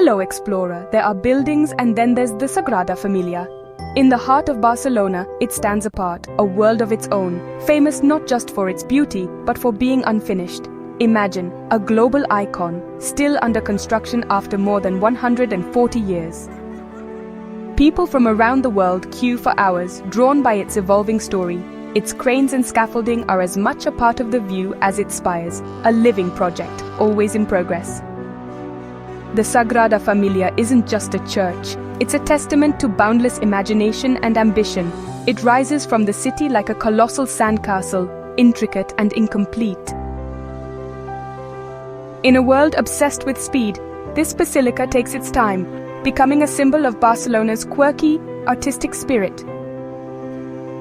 Hello, explorer. There are buildings and then there's the Sagrada Familia. In the heart of Barcelona, it stands apart, a world of its own, famous not just for its beauty, but for being unfinished. Imagine, a global icon, still under construction after more than 140 years. People from around the world queue for hours, drawn by its evolving story. Its cranes and scaffolding are as much a part of the view as its spires, a living project, always in progress. The Sagrada Familia isn't just a church, it's a testament to boundless imagination and ambition. It rises from the city like a colossal sandcastle, intricate and incomplete. In a world obsessed with speed, this basilica takes its time, becoming a symbol of Barcelona's quirky, artistic spirit.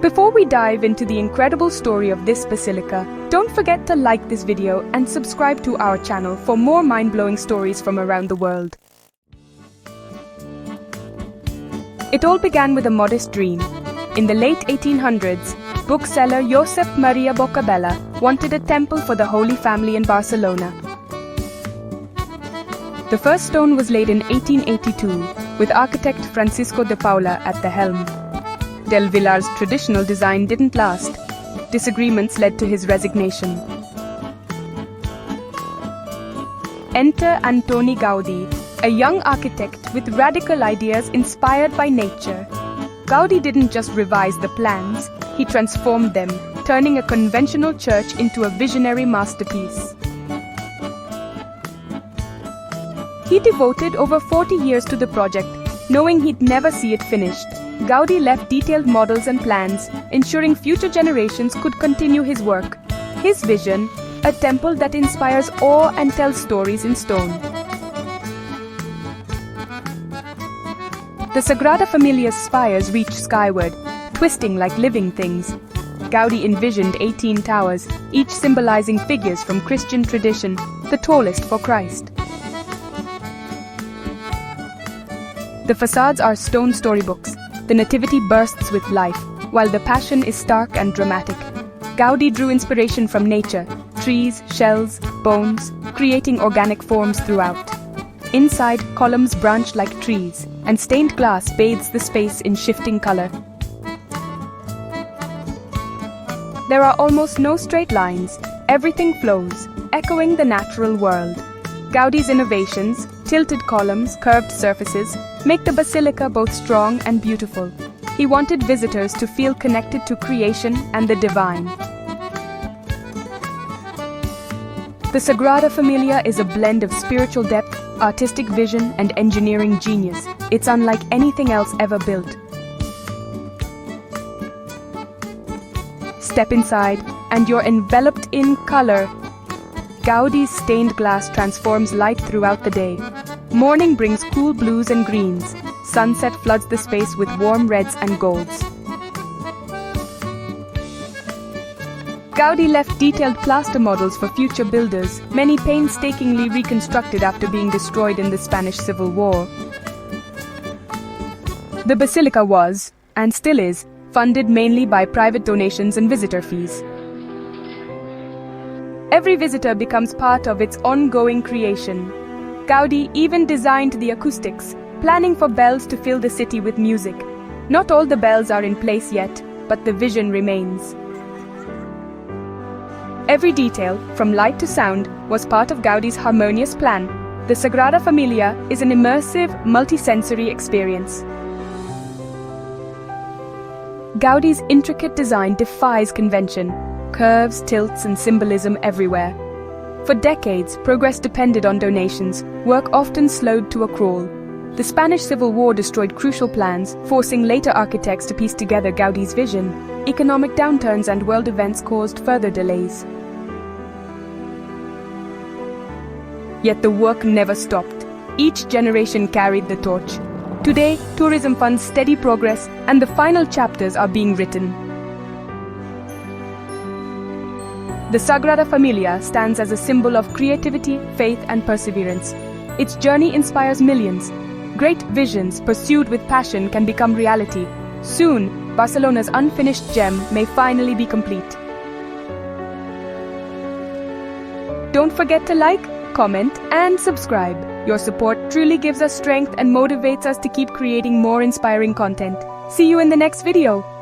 Before we dive into the incredible story of this basilica, don't forget to like this video and subscribe to our channel for more mind-blowing stories from around the world. It all began with a modest dream. In the late 1800s, bookseller Josep Maria Bocabella wanted a temple for the Holy Family in Barcelona. The first stone was laid in 1882, with architect Francisco de Paula at the helm. Del Villar's traditional design didn't last. Disagreements led to his resignation. Enter Antoni Gaudí, a young architect with radical ideas inspired by nature. Gaudí didn't just revise the plans, he transformed them, turning a conventional church into a visionary masterpiece. He devoted over 40 years to the project, knowing he'd never see it finished. Gaudí left detailed models and plans, ensuring future generations could continue his work. His vision, a temple that inspires awe and tells stories in stone. The Sagrada Familia's spires reach skyward, twisting like living things. Gaudí envisioned 18 towers, each symbolizing figures from Christian tradition, the tallest for Christ. The facades are stone storybooks. The Nativity bursts with life, while the Passion is stark and dramatic. Gaudí drew inspiration from nature, trees, shells, bones, creating organic forms throughout. Inside, columns branch like trees, and stained glass bathes the space in shifting color. There are almost no straight lines. Everything flows, echoing the natural world. Gaudí's innovations, tilted columns, curved surfaces, make the basilica both strong and beautiful. He wanted visitors to feel connected to creation and the divine. The Sagrada Familia is a blend of spiritual depth, artistic vision, and engineering genius. It's unlike anything else ever built. Step inside, and you're enveloped in color. Gaudí's stained glass transforms light throughout the day. Morning brings cool blues and greens. Sunset floods the space with warm reds and golds. Gaudí left detailed plaster models for future builders, many painstakingly reconstructed after being destroyed in the Spanish Civil War. The basilica was, and still is, funded mainly by private donations and visitor fees. Every visitor becomes part of its ongoing creation. Gaudí even designed the acoustics, planning for bells to fill the city with music. Not all the bells are in place yet, but the vision remains. Every detail, from light to sound, was part of Gaudí's harmonious plan. The Sagrada Familia is an immersive, multi-sensory experience. Gaudí's intricate design defies convention. Curves, tilts, and symbolism everywhere. For decades, progress depended on donations, work often slowed to a crawl. The Spanish Civil War destroyed crucial plans, forcing later architects to piece together Gaudí's vision. Economic downturns and world events caused further delays. Yet the work never stopped. Each generation carried the torch. Today, tourism funds steady progress, and the final chapters are being written. The Sagrada Familia stands as a symbol of creativity, faith, and perseverance. Its journey inspires millions. Great visions pursued with passion can become reality. Soon, Barcelona's unfinished gem may finally be complete. Don't forget to like, comment, and subscribe. Your support truly gives us strength and motivates us to keep creating more inspiring content. See you in the next video.